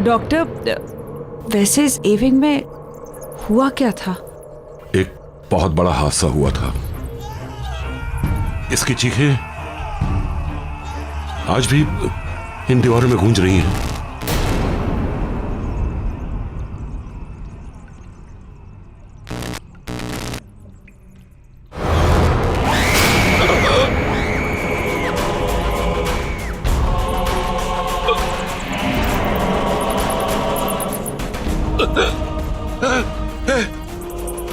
Doctor, वैसे इस एविंग में हुआ क्या था? एक बहुत बड़ा हादसा हुआ था। इसकी चीखें आज भी इन दीवारों में गूंज रही हैं।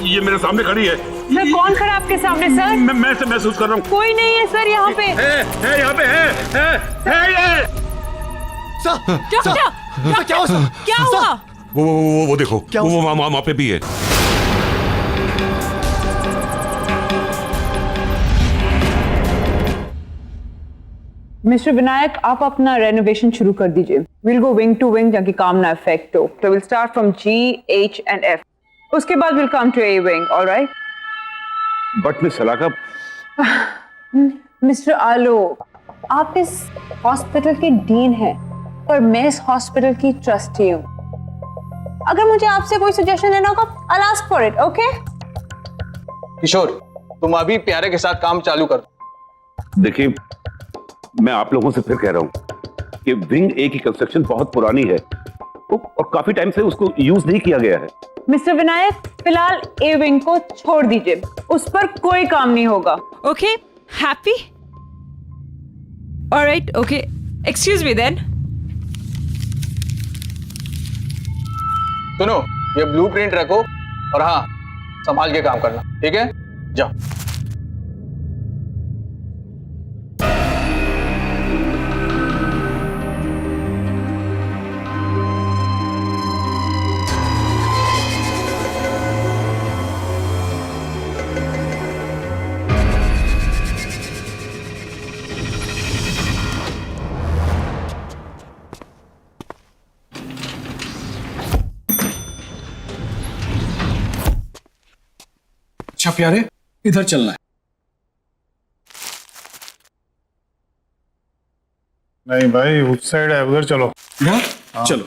ये मेरे सामने खड़ी है। सर, कौन खड़ा आपके सामने सर? मैं इसे महसूस कर रहा हूँ। कोई नहीं है सर यहाँ पे। है यहाँ पे है ये। डॉक्टर, क्या हुआ? वो देखो, वो वहाँ पे भी है। मिस्टर विनायक, आप अपना रेनोवेशन शुरू कर दीजिए। Will go wing to wing ताकि काम ना इफेक्ट हो। तो will start from G, H and F। उसके बाद will come to A wing, alright? But miss Salaka, mister Alok, आप इस हॉस्पिटल के डीन हैं और मैं इस हॉस्पिटल की ट्रस्टी हूँ। अगर मुझे आपसे कोई सजेशन लेना होगा, I'll ask for it, okay? किशोर, तुम अभी प्यारे के साथ काम चालू कर। देखिए, मैं आप लोगों से फिर कह रहा हूं कि विंग ए की कंस्ट्रक्शन बहुत पुरानी है और काफी टाइम से उसको यूज नहीं किया गया है। मिस्टर विनायक, फिलहाल ए विंग को छोड़ दीजिए, उस पर कोई काम नहीं होगा। Okay, happy? Alright, okay, excuse me then. सुनो, ये ब्लूप्रिंट रखो और हाँ, संभाल के काम करना, ठीक है? जाओ। अच्छा प्यारे, इधर चलना है। नहीं भाई, उस साइड है, उधर चलो। यार चलो।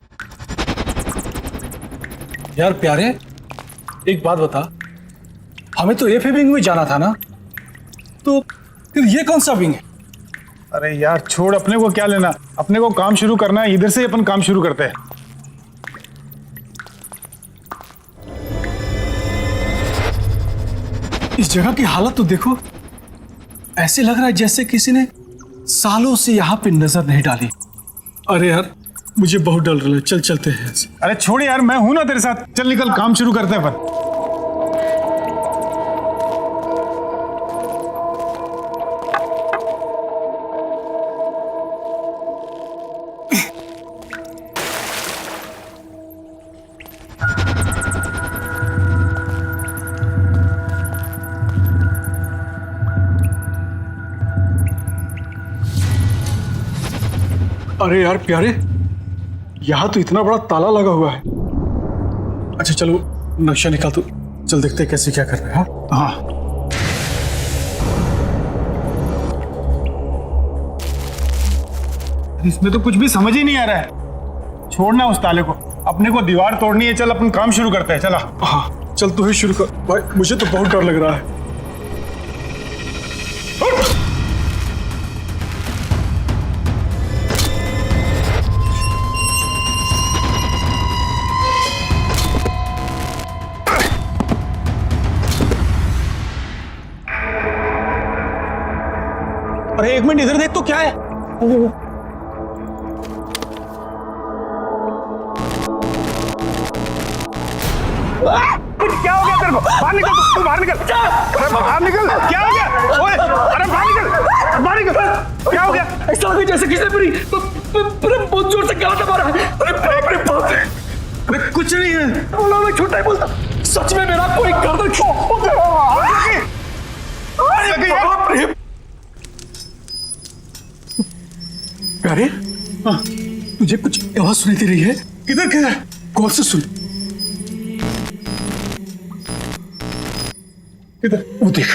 यार प्यारे, एक बात बता, हमें तो एफ विंग में जाना था ना, तो फिर ये कौन सा विंग है? अरे यार छोड़, अपने को क्या लेना, अपने को काम शुरू करना है, इधर से अपन काम शुरू करते हैं। इस जगह की हालत तो देखो, ऐसे लग रहा है जैसे किसी ने सालों से यहाँ पे नजर नहीं डाली। अरे यार, मुझे बहुत डर रहा है, चल चलते हैं। अरे छोड़ यार, मैं हूं ना तेरे साथ, चल निकल, काम शुरू करते हैं अपन। अरे यार प्यारे, यहाँ तो इतना बड़ा ताला लगा हुआ है। अच्छा चलो, नक्शा निकाल, तो चल देखते हैं कैसे क्या करना है। हाँ इसमें तो कुछ भी समझ ही नहीं आ रहा है। छोड़ना उस ताले को, अपने को दीवार तोड़नी है। चल अपन काम शुरू करते हैं, चला। हाँ चल, तू ही शुरू कर भाई, मुझे तो बहुत डर लग रहा है। अरे एक मिनट इधर देख तो, क्या है? क्या हो गया तेरे को? बाहर निकल, तू बाहर निकल। अरे बाहर निकल, क्या हो गया? ओए, अरे बाहर निकल, बाहर निकल। क्या हो गया? ऐसा लगा जैसे किसी ने बहुत जोर से गला मारा है। अरे बाप रे, अरे कुछ नहीं है। बोला, मैं झूठ नहीं बोलता, सच में मेरा कोई गर्दन प्यारे, तुझे कुछ आवाज सुनाई दे रही है? किधर किधर? गौर से सुन। किधर? वो देख।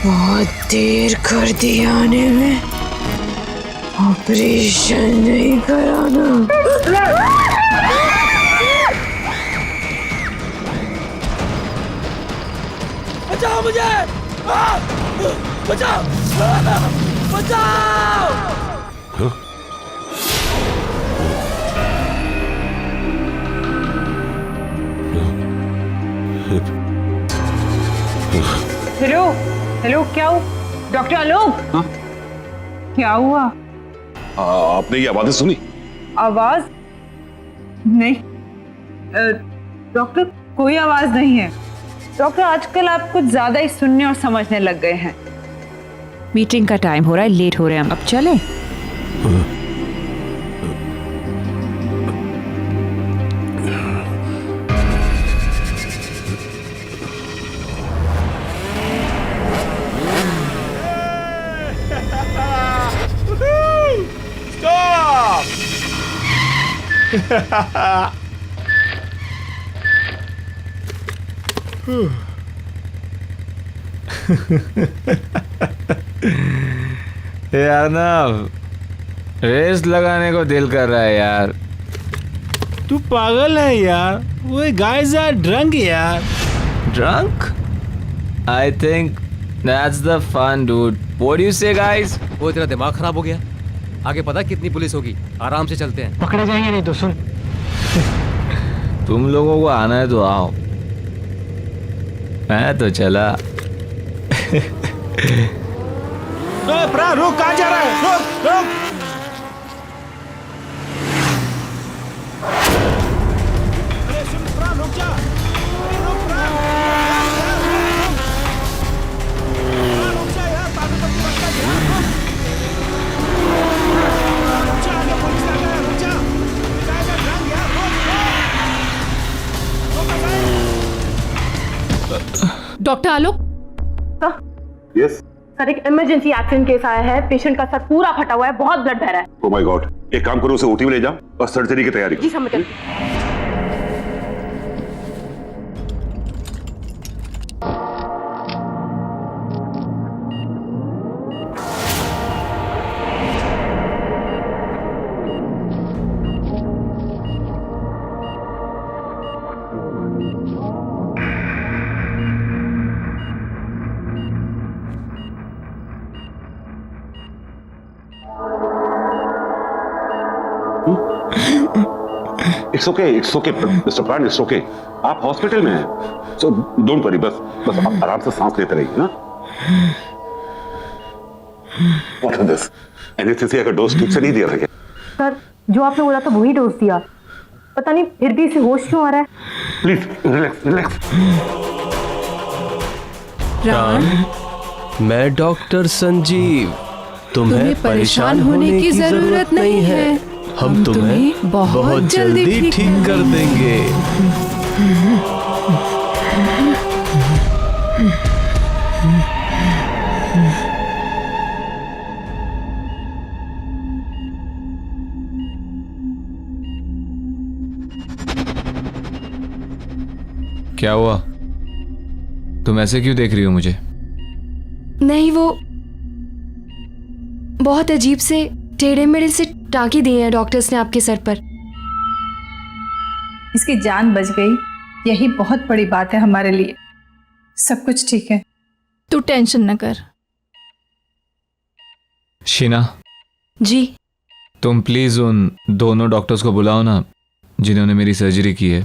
बहुत देर कर दी आने में। ऑपरेशन नहीं कराना। बचाओ मुझे! बचाओ! बचाओ! हेलो हेलो, क्या हुआ डॉक्टर आलोक? हाँ? क्या हुआ? आपने ये आवाजें सुनी? आवाज नहीं डॉक्टर, कोई आवाज नहीं है। डॉक्टर, आजकल आप कुछ ज्यादा ही सुनने और समझने लग गए हैं। मीटिंग का टाइम हो रहा है, लेट हो रहे हैं हम, अब चले। यार ना रेस लगाने को दिल कर रहा है यार। तू पागल है यार, वो गाइस आर ड्रंक यार। Drunk? I think that's the fun dude. What do you say guys? वो तेरा दिमाग खराब हो गया? आगे पता कितनी पुलिस होगी, आराम से चलते हैं। पकड़े जाएंगे नहीं तो सुन। तुम लोगों को आना है तो आओ, मैं तो चला। रुक, कहाँ जा रहा है? रुक रुक। अरे सुन प्रा, रुक जा। रुक प्रा। रुक जा यार, पागल तो मत कर यार। रुक जा, आगे पुलिस आ गया, रुक जा। जाएगा ड्रंक यार, रुक। डॉक्टर आलोक, यस सर एक इमरजेंसी एक्सीडेंट केस आया है। पेशेंट का सर पूरा फटा हुआ है, बहुत ब्लड बह रहा है। ओह माय गॉड, एक काम करो, उसे ओटी में ले जाओ और सर्जरी की तैयारी करो। जी समझ गए। इट्स ओके मिस्टर प्राण, इट्स ओके। आप हॉस्पिटल में हैं, सो डोंट वरी। बस आप आराम से सांस लेते रहिए ना। What is this? एनेस्थीसिया का डोज ठीक से नहीं दिया था क्या? सर जो आपने बोला था वही डोज दिया, पता नहीं फिर भी इसे होश क्यों आ रहा है। Please relax relax. मैं डॉक्टर संजीव। तुम्हें परेशान होने की जरूरत नहीं है। हम तुम्हें बहुत जल्दी ठीक कर देंगे। क्या हुआ? तुम ऐसे क्यों देख रही हो मुझे? नहीं, वो बहुत अजीब से टेढ़े मेढ़े से टाँकी दी है डॉक्टर्स ने आपके सर पर। इसकी जान बच गई, यही बहुत बड़ी बात है हमारे लिए। सब कुछ ठीक है, तू टेंशन न कर। शीना जी, तुम प्लीज उन दोनों डॉक्टर्स को बुलाओ ना जिन्होंने मेरी सर्जरी की है।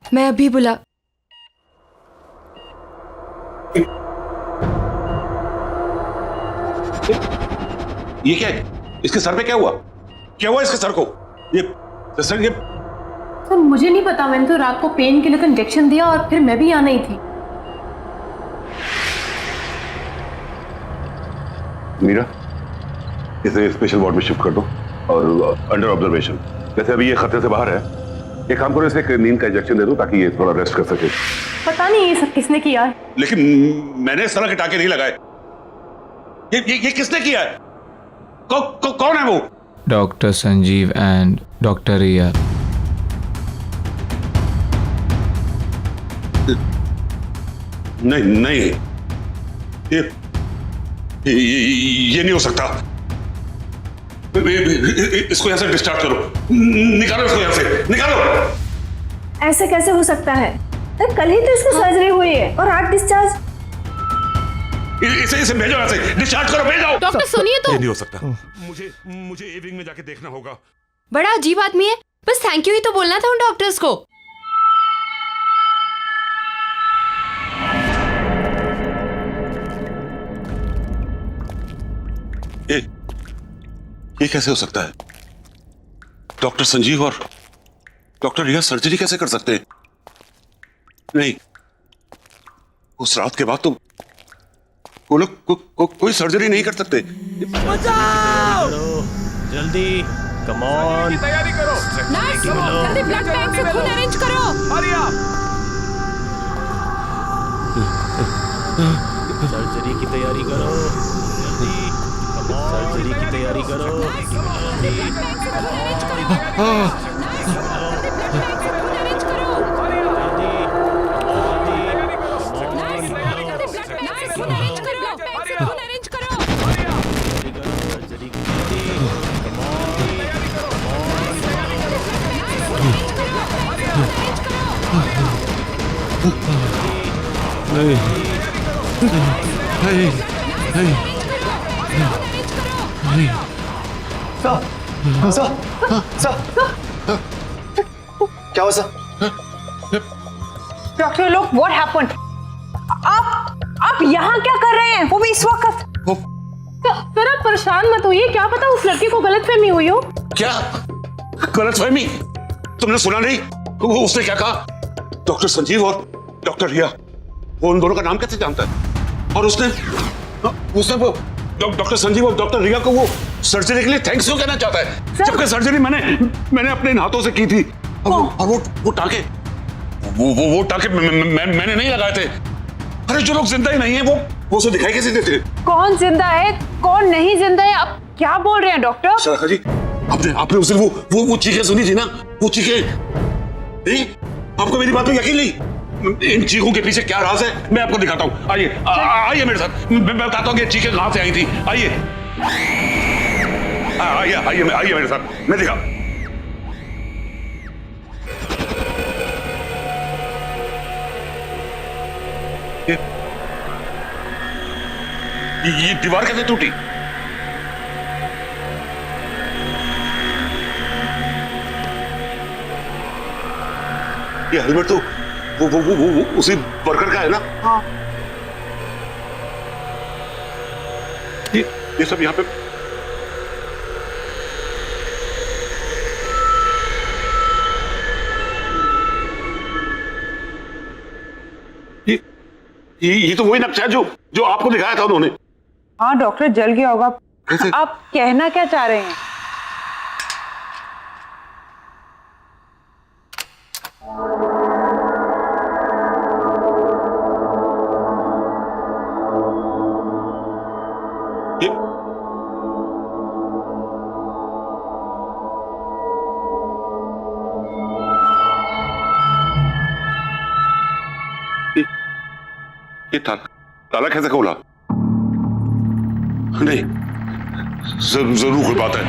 मैं अभी बुला। ये क्या है? इसके सर पे क्या हुआ? क्या हुआ इसके सर को? ये सर मुझे नहीं पता, मैंने तो रात को पेन किलर का इंजेक्शन दिया और फिर मैं भी यहाँ नहीं थी। मीरा, इसे स्पेशल वार्ड में शिफ्ट कर दो और अंडर ऑब्जर्वेशन। वैसे अभी ये खतरे से बाहर है। एक काम करो, इसे एक नींद का इंजेक्शन दे दो ताकि ये थोड़ा रेस्ट कर सके। पता नहीं ये सब किसने किया है। लेकिन मैंने इस तरह के टाके नहीं लगाए। ये किसने किया है? कौन है वो? डॉक्टर संजीव एंड डॉक्टर रिया। नहीं, ये नहीं हो सकता। इसको यहाँ से डिस्चार्ज करो, निकालो इसको यहाँ से, निकालो। ऐसे कैसे हो सकता है? कल ही तो इसको सर्जरी हुई है और आज डिस्चार्ज। इसे भेजो यहाँ से, डिस्चार्ज करो, भेजो। डॉक्टर सुनिए तो। ये नहीं हो सकता। मुझे ए विंग में जाके देखना होगा। बड़ा अजीब आदमी है, बस थैंक यू ही तो बोलना था उन डॉक्टर्स को। ये कैसे हो सकता है? डॉक्टर संजीव और डॉक्टर रिया सर्जरी कैसे कर सकते हैं? नहीं, उस रात के बाद तो वो लोग कोई सर्जरी नहीं कर सकते। बचाओ! जल्दी, कम ऑन। तैयारी करो। नर्स, जल्दी ब्लड बैंक से खून अरेंज करो। Hurry up. सर्जरी की तैयारी करो। जल्दी, कम ऑन। सर्जरी की तैयारी करो। क्या हुआ सर? डॉक्टर लोग, व्हाट हैपेंड? आप यहाँ क्या कर रहे हैं? वो भी इस वक्त? सर आप परेशान मत होइए, क्या पता उस लड़के को गलतफहमी हुई हो। क्या गलतफहमी? तुमने सुना नहीं? उसने क्या कहा? डॉक्टर संजीव और डॉक्टर रिया, वो उन दोनों का नाम कैसे जानता है? और उसने वो डॉक्टर संजीव और डॉक्टर रिया को वो सर्जरी के लिए थैंक्स क्यों कहना चाहता है? जबकि सर्जरी मैंने अपने हाथों से की थी। और वो टाके वो टाके मैंने नहीं लगाए थे। अरे जो लोग जिंदा ही नहीं है वो उसे दिखाई कैसे देते? कौन जिंदा है, कौन नहीं जिंदा है, आप क्या बोल रहे हैं डॉक्टर? शारदा जी, आपने उस दिन वो चीखें सुनी थी ना? वो चीखें नहीं? आपको मेरी बात में यकीन नहीं? इन चीखों के पीछे क्या राज है, मैं आपको दिखाता हूँ। आइए मेरे साथ, मैं बताता हूँ कि चीखें कहां से आई थी। आइए मेरे साथ, मैं दिखा। ये दीवार कैसे टूटी? ये हेलमेट तो वो उसी वर्कर का है ना? हाँ। ये सब यहाँ पे ये तो वही नक्शा है जो आपको दिखाया था उन्होंने। हाँ डॉक्टर, जल गया होगा। आप कहना क्या चाह रहे हैं? ये ताला कैसे खोला? नहीं, जरूर कोई बात है।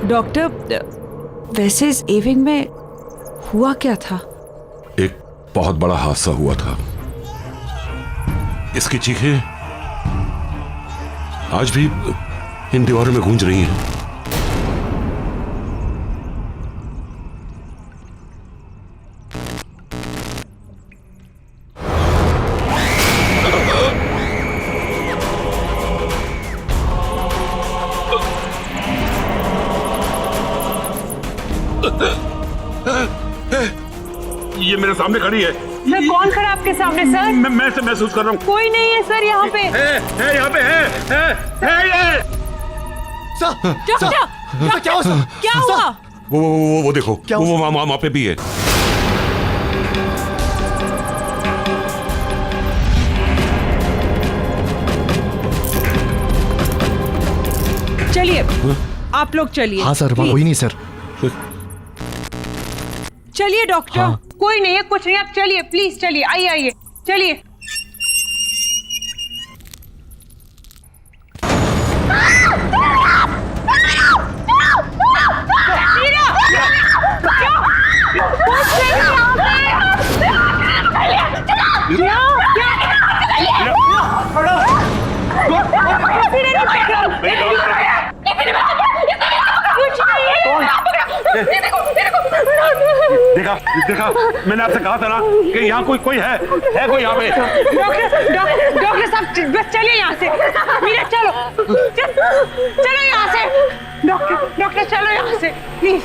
डॉक्टर, वैसे इस एविंग में हुआ क्या था? एक बहुत बड़ा हादसा हुआ था। इसकी चीखें आज भी इन दीवारों में गूंज रही हैं। ये मेरे सामने खड़ी है। सर कौन खड़ा आपके सामने सर? मैं से महसूस कर रहा हूँ। कोई नहीं है सर यहाँ पे। है यहाँ पे है ये। डॉक्टर क्या हुआ? वो देखो वो वहाँ पे भी है। चलिए आप लोग चलिए। हाँ सर, वहाँ कोई नहीं सर। चलिए डॉक्टर। हाँ। कोई नहीं है, कुछ नहीं, आप चलिए प्लीज, चलिए आइए आइए चलिए। देखा मैंने आपसे कहा था ना कि यहाँ कोई है कोई यहाँ पे। डॉक्टर साहब बस चलिए यहाँ से। मीरा चलो चलो यहाँ से। डॉक्टर चलो यहाँ से प्लीज।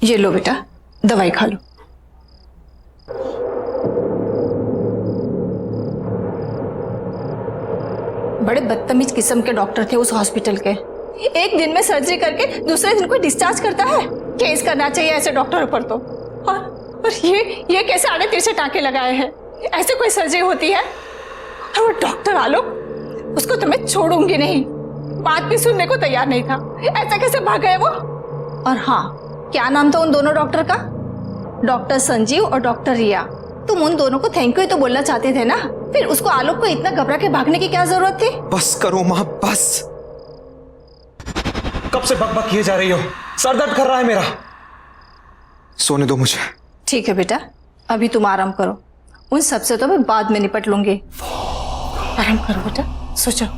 ये लो बेटा, दवाई खा लो। बड़े बदतमीज किस्म के डॉक्टर थे उस हॉस्पिटल के। एक दिन में सर्जरी करके दूसरे दिन को डिस्चार्ज करता है। केस करना चाहिए ऐसे डॉक्टरों पर तो। और ये कैसे आड़े तिरछे टाँके लगाए हैं? ऐसे कोई सर्जरी होती है? और वो डॉक्टर आलोक, उसको तो मैं छोड़ूंगी नहीं। बात भी सुनने को तैयार नहीं था। ऐसा कैसे भाग गए वो? और हाँ, क्या नाम था उन दोनों डॉक्टर का? डॉक्टर संजीव और डॉक्टर रिया। तुम उन दोनों को थैंक यू तो बोलना चाहते थे ना, फिर उसको आलोक को इतना घबरा के भागने की क्या जरूरत थी? बस करो माँ, बस। कब से बकबक किए जा रही हो? सर दर्द कर रहा है मेरा। सोने दो मुझे। ठीक है बेटा, अभी तुम आराम करो। उन सबसे तो मैं बाद में निपट लूंगी। आराम करो बेटा, सो जाओ।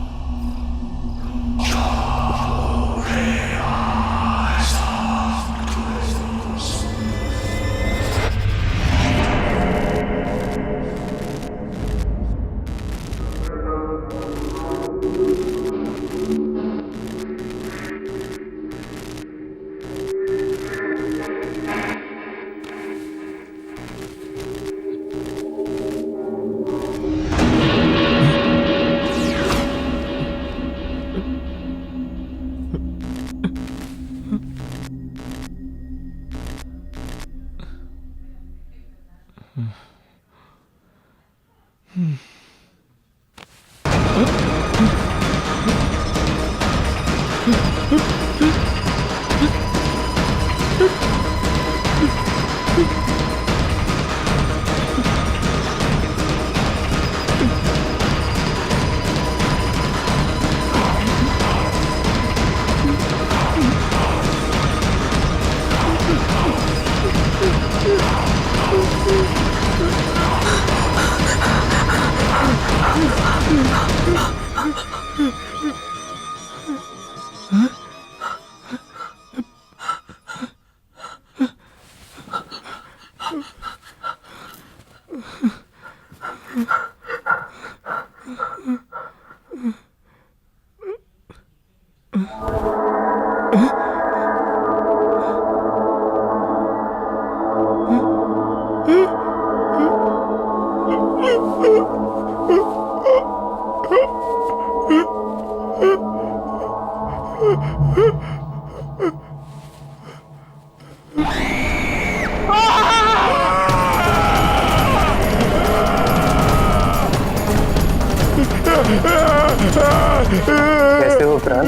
कैसे हो प्राण?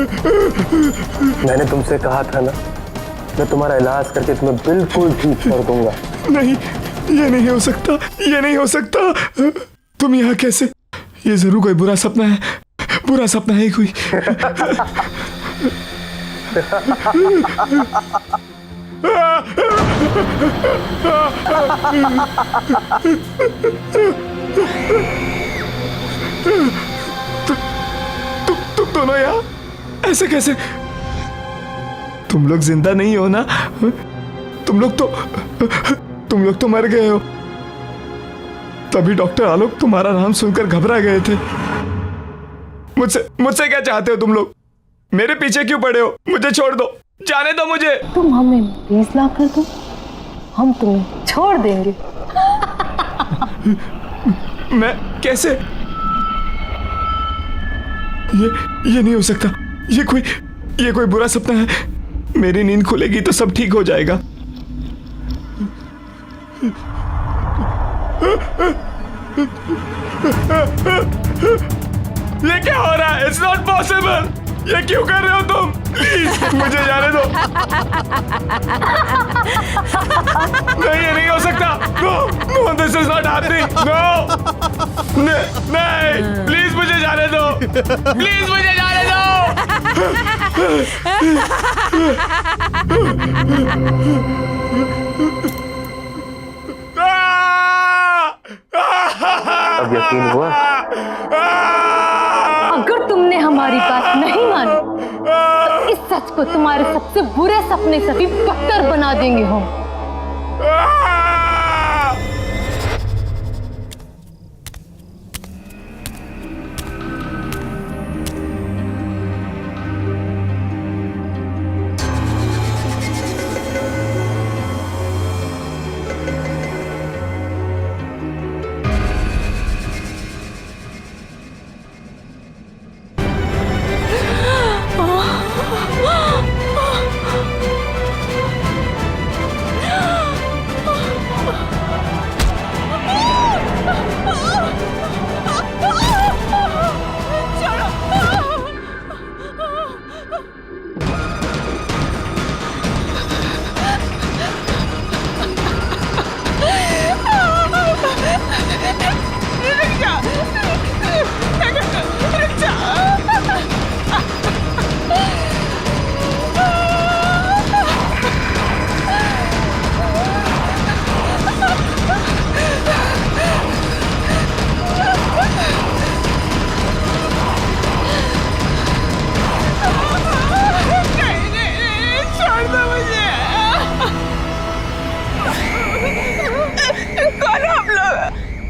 मैंने तुमसे कहा था ना, मैं तुम्हारा इलाज करके तुम्हें बिल्कुल ठीक कर दूंगा। नहीं, ये नहीं हो सकता, ये नहीं हो सकता। तुम यहाँ कैसे? ये जरूर कोई बुरा सपना है, बुरा सपना है कोई। तुम दोनों यहाँ ऐसे कैसे? तुम लोग जिंदा नहीं हो ना? तुम लोग तो मर गए हो। तभी डॉक्टर आलोक तुम्हारा नाम सुनकर घबरा गए थे। मुझसे क्या चाहते हो तुम लोग? मेरे पीछे क्यों पड़े हो? मुझे छोड़ दो, जाने दो मुझे। तुम हमें 20 लाख कर दो, हम तुम्हें छोड़ देंगे। मैं कैसे? ये नहीं हो सकता। ये कोई बुरा सपना है। मेरी नींद खुलेगी तो सब ठीक हो जाएगा। ये क्या हो रहा है? It's not possible. ये क्यों कर रहे हो तुम? प्लीज मुझे जाने दो। नहीं, ये नहीं हो सकता। No, this is not happening. No, नहीं, प्लीज मुझे जाने दो। प्लीज मुझे जाने दो। अब यकीन हुआ? अगर तुमने हमारी बात नहीं मानी तो इस सच को तुम्हारे सबसे बुरे सपने से भी बदतर बना देंगे हम।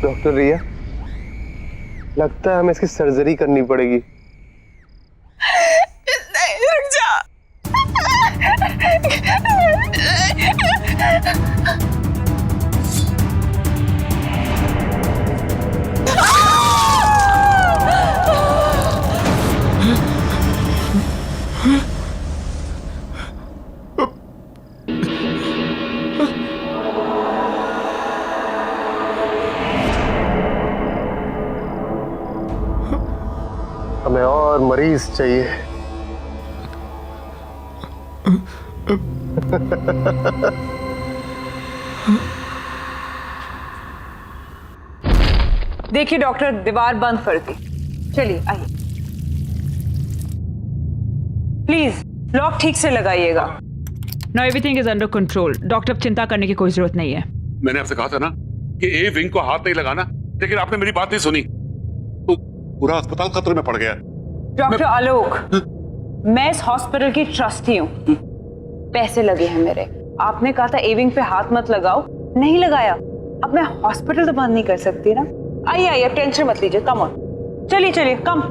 डॉक्टर रिया, लगता है हमें इसकी सर्जरी करनी पड़ेगी। नहीं, रुक जा। हमें और मरीज चाहिए। देखिए डॉक्टर, दीवार बंद कर दी। चलिए आइए, प्लीज लॉक ठीक से लगाइएगा। Now everything is under control. Doctor, चिंता करने की कोई जरूरत नहीं है। मैंने आपसे कहा था ना कि ए विंग को हाथ नहीं लगाना, लेकिन आपने मेरी बात नहीं सुनी तो पूरा अस्पताल खतरे में पड़ गया। डॉक्टर आलोक, मैं इस हॉस्पिटल की ट्रस्टी हूँ। पैसे लगे हैं मेरे। आपने कहा था ए विंग पे हाथ मत लगाओ, नहीं लगाया। अब मैं हॉस्पिटल तो बंद नहीं कर सकती ना। आइए आइए, टेंशन मत लीजिए। कम ऑन, चलिए चलिए, कम।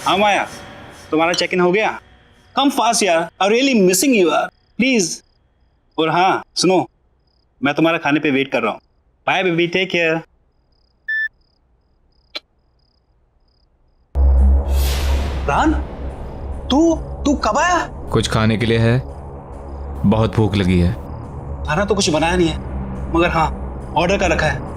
हाँ माया, तुम्हारा चेक इन हो गया? कम फास्ट यार, आई रियली मिसिंग यू यार, प्लीज। और हाँ सुनो, मैं तुम्हारा खाने पे वेट कर रहा हूँ। Bye baby, take care. रान, तू कब आया? कुछ खाने के लिए है? बहुत भूख लगी है। खाना तो कुछ बनाया नहीं है, मगर हाँ ऑर्डर कर रखा है।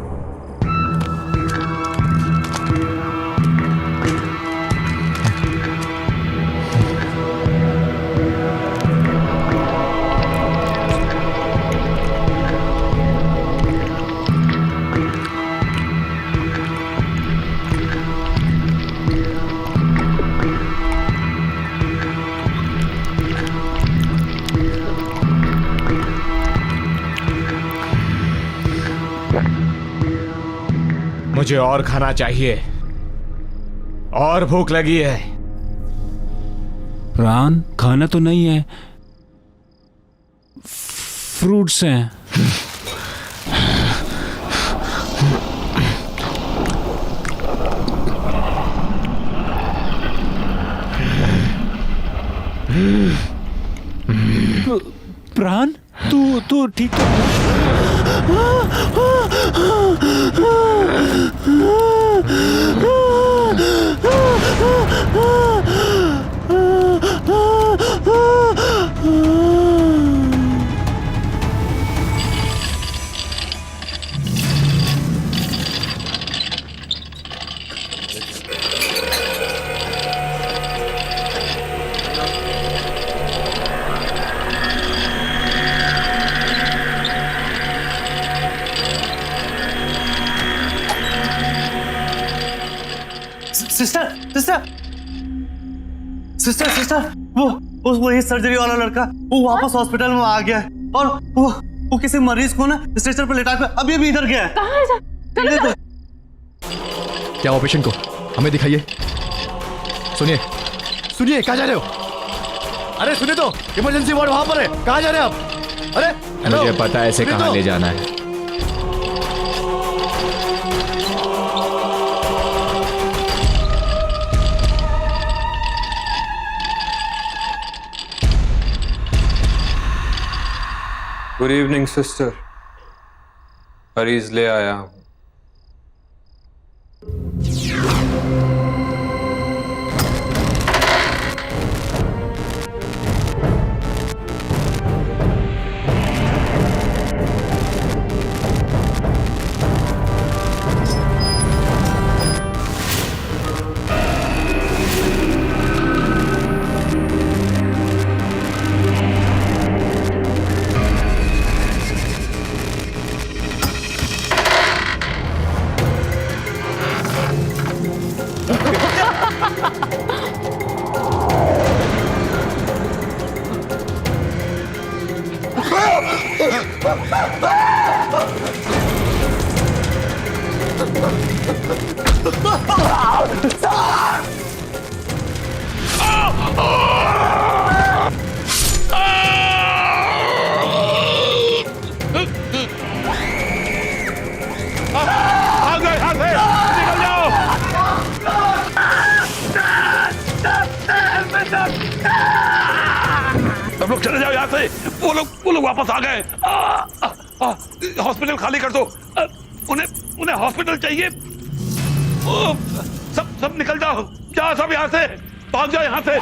मुझे और खाना चाहिए, और भूख लगी है। रान, खाना तो नहीं है, फ्रूट्स हैं। प्राण, तू ठीक सिस्टर, वो ये सर्जरी वाला लड़का वो वापस हॉस्पिटल में आ गया है, और वो किसी मरीज को ना स्ट्रेचर पर लेटा के अभी भी इधर गया है। कहाँ है? चलो क्या हुआ पेशेंट को? हमें दिखाइए। सुनिए, कहाँ जा रहे हो? अरे सुनिए तो, इमरजेंसी वार्ड वहां पर है, कहाँ जा रहे हैं आप? अरे हेलो, मुझे पता है इसे कहाँ ले जाना है। गुड इवनिंग सिस्टर, मरीज ले आया हूं। सब लोग चले जाओ यहाँ से। वो लोग वापस आ गए। हॉस्पिटल खाली कर दो। उन्हें हॉस्पिटल चाहिए। सब निकल जाओ सब यहाँ से, भाग जाओ यहाँ से।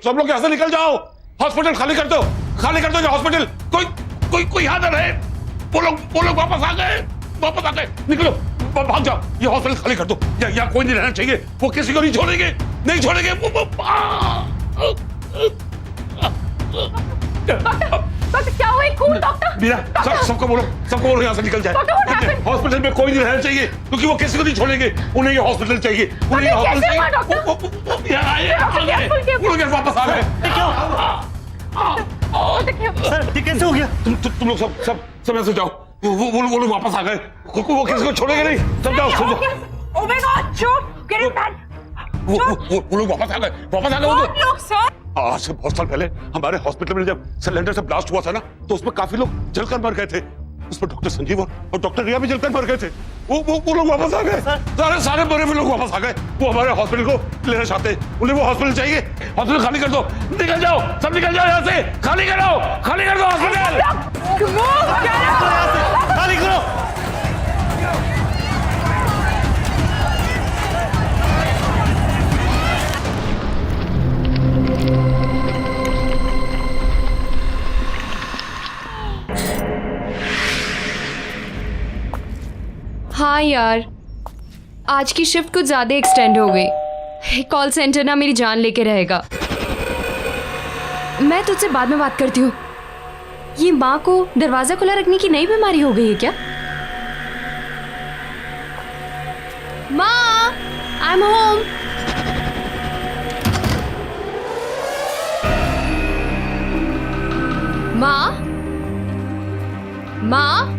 सब लोग यहाँ से निकल जाओ। हॉस्पिटल खाली कर दो जो हॉस्पिटल। कोई यहाँ ना रहे। वो लोग वापस आ गए। निकलो, भाग जाओ। ये हॉस्पिटल खाली कर दो। यहाँ कोई नहीं रहना चाहिए। वो किसी को नहीं छोड़ेंगे। डॉक्टर क्या हुआ? खून डॉक्टर। मीरा, सबको बोलो यहाँ से निकल जाए। हॉस्पिटल में कोई नहीं रहना चाहिए, क्योंकि वो किसी को नहीं छोड़ेंगे। उन्हें ये हॉस्पिटल चाहिए। वो लोग वापस आ गए। सर, कैसे हो गया? तुम लोग सब यहाँ से जाओ। वो लोग वापस आ गए। वो किसी को छोड़ेंगे नहीं। सब जाओ। Oh my God, चुप, get it back. वो लोग वापस आ गए। लोग सर? आज से बहुत साल पहले हमारे हॉस्पिटल में जब सिलेंडर से ब्लास्ट हुआ था ना, तो उसमें काफी लोग जलकर मर गए थे। उसमें डॉक्टर संजीव और डॉक्टर रिया भी जलकर मर गए थे। वो लोग वापस आ गए। सारे मरे हुए लोग वापस आ गए। वो हमारे हॉस्पिटल को लेना चाहते हैं। उन्हें वो हॉस्पिटल चाहिए। हॉस्पिटल खाली कर दो। निकल जाओ, सब निकल जाओ यहाँ से। खाली कर दो हॉस्पिटल। खाली करो। हाँ यार, आज की शिफ्ट कुछ ज्यादा एक्सटेंड हो गई। कॉल सेंटर ना मेरी जान लेके रहेगा। मैं तुझसे बाद में बात करती हूँ। ये माँ को दरवाजा खुला रखने की नई बीमारी हो गई है क्या? माँ, आई एम होम। माँ, माँ,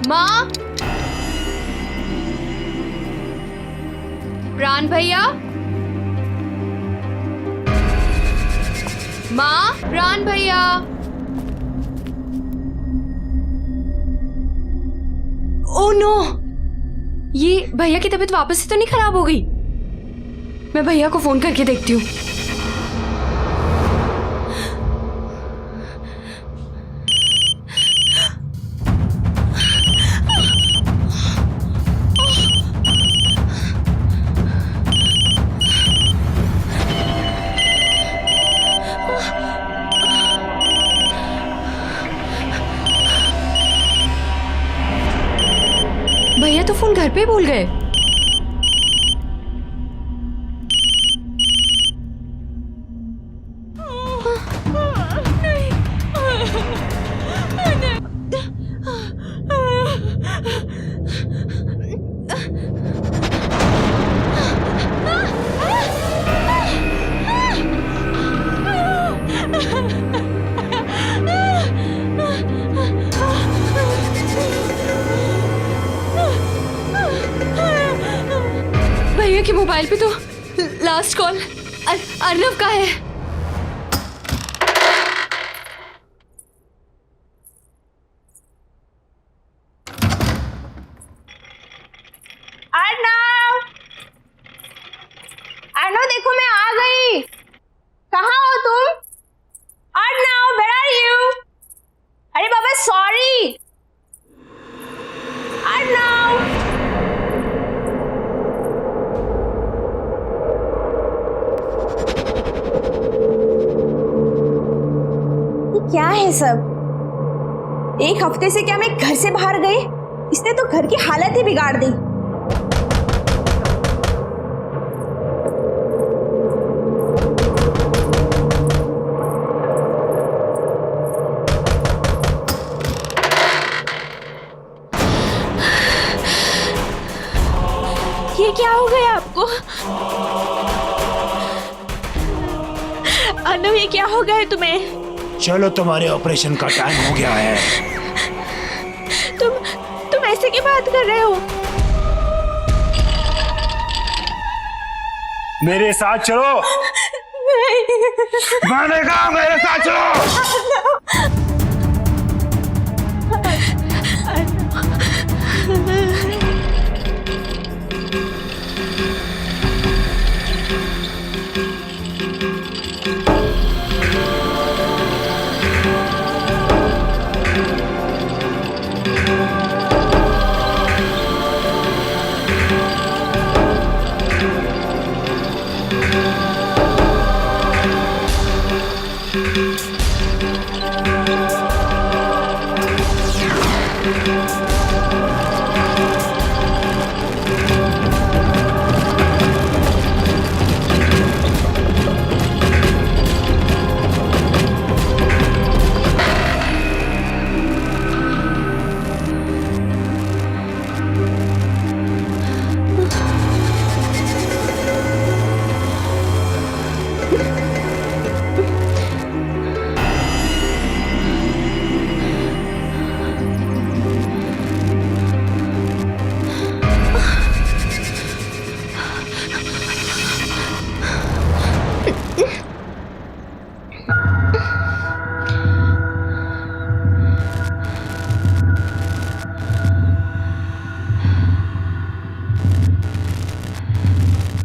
माँ, प्राण भैया, माँ, प्राण भैया। ओह नो, ये भैया की तबीयत वापस से तो नहीं खराब हो गई? मैं भैया को फोन करके देखती हूँ। भैया तो फोन घर पे भूल गए। भैया के मोबाइल पे तो लास्ट कॉल अर्नव का है। अर्नव देखो मैं आ गई। कहाँ हो तुम? Arnav, where are you? अरे बाबा सॉरी। अर्नव, क्या है सब? एक हफ्ते से क्या मैं घर से बाहर गई? इसने तो घर की हालत ही बिगाड़ दी। ये क्या हो गया आपको? अर्नव, ये क्या हो गया है तुम्हें? चलो, तुम्हारे ऑपरेशन का टाइम हो गया है। तुम ऐसे की बात कर रहे हो? मेरे साथ चलो। नहीं। मैंने कहा मेरे साथ चलो।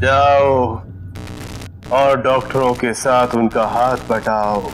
जाओ और डॉक्टरों के साथ उनका हाथ बटाओ।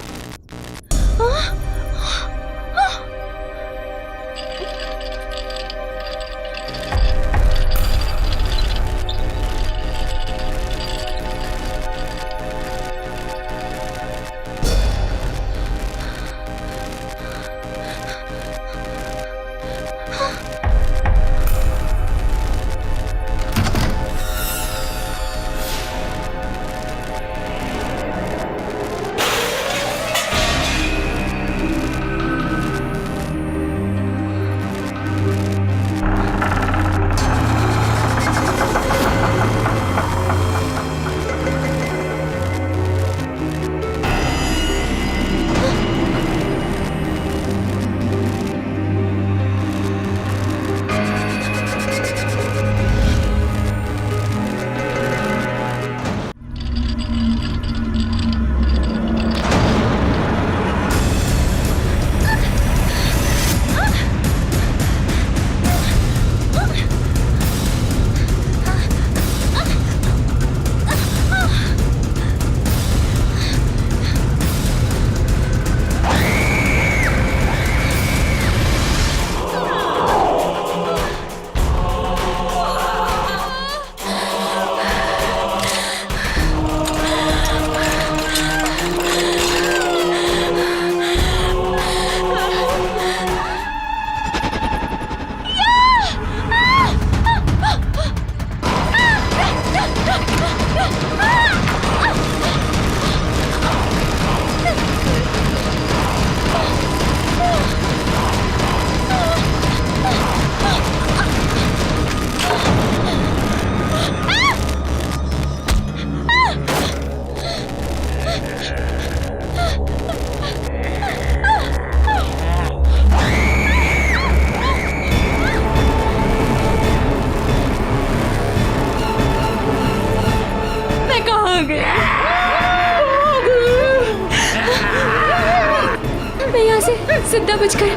मैं यहाँ से सीधा बचकर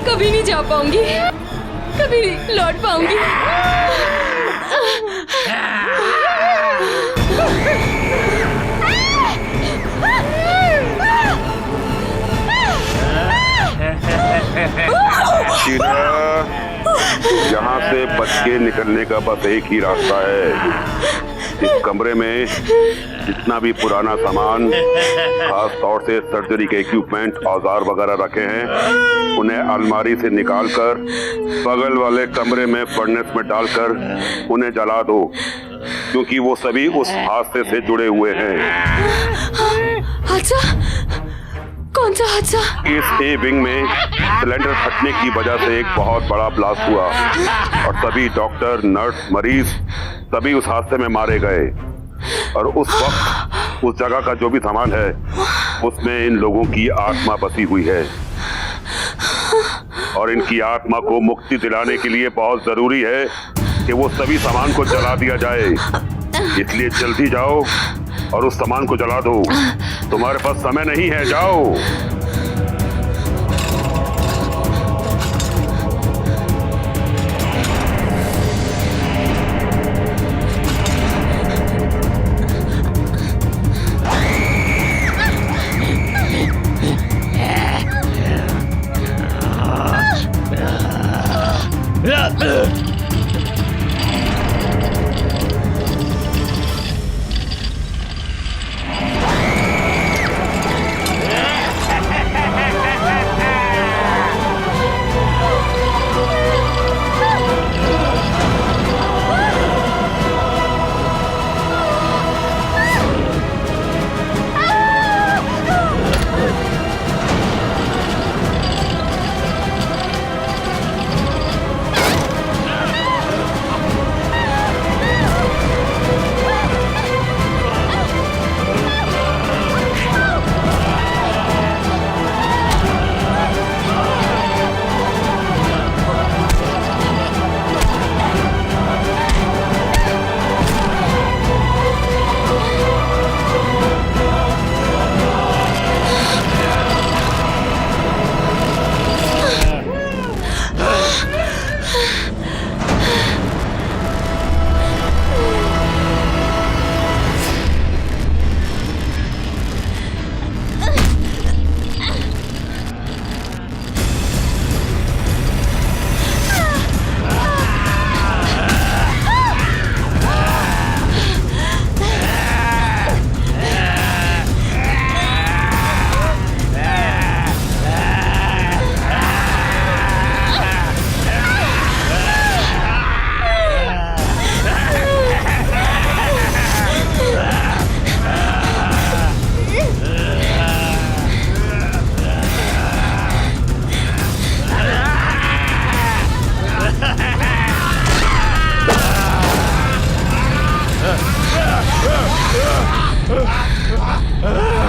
कभी नहीं जा पाऊंगी, कभी नहीं लौट पाऊंगी। शीला, यहाँ से बच के निकलने का बस एक ही रास्ता है। इस कमरे में जितना भी पुराना सामान, खास तौर से सर्जरी के इक्विपमेंट, औजार वगैरह रखे हैं, उन्हें अलमारी से निकालकर बगल वाले कमरे में फर्नेस में डालकर उन्हें जला दो, क्योंकि वो सभी उस हादसे से जुड़े हुए हैं। हादसा? कौन सा हादसा? इस ए विंग में सिलेंडर फटने की वजह से एक बहुत बड़ा ब्लास्ट हुआ और सभी डॉक्टर, नर्स, मरीज सभी उस हादसे में मारे गए। और उस वक्त उस जगह का जो भी सामान है उसमें इन लोगों की आत्मा बसी हुई है और इनकी आत्मा को मुक्ति दिलाने के लिए बहुत जरूरी है कि वो सभी सामान को जला दिया जाए। इसलिए जल्दी जाओ और उस सामान को जला दो। तुम्हारे पास समय नहीं है, जाओ। Ah!